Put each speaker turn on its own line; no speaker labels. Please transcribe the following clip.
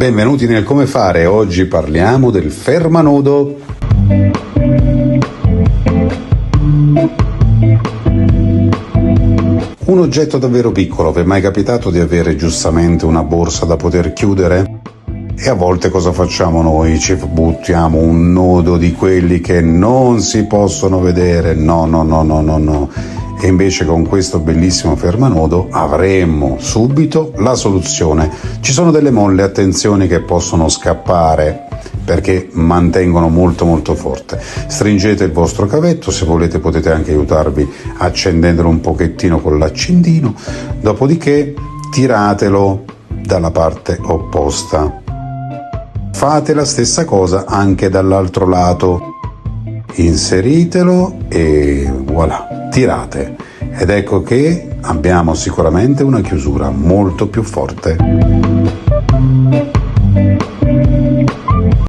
Benvenuti nel Come Fare, oggi parliamo del fermanodo. Un oggetto davvero piccolo, vi è mai capitato di avere giustamente una borsa da poter chiudere? E a volte cosa facciamo noi? Ci buttiamo un nodo di quelli che non si possono vedere, no. E invece con questo bellissimo fermanodo avremmo subito la soluzione. Ci sono delle molle, attenzione, che possono scappare perché mantengono molto forte. Stringete il vostro cavetto, se volete potete anche aiutarvi accendendolo un pochettino con l'accendino, dopodiché tiratelo dalla parte opposta. Fate la stessa cosa anche dall'altro lato. Inseritelo e voilà, tirate. Ed ecco che abbiamo sicuramente una chiusura molto più forte.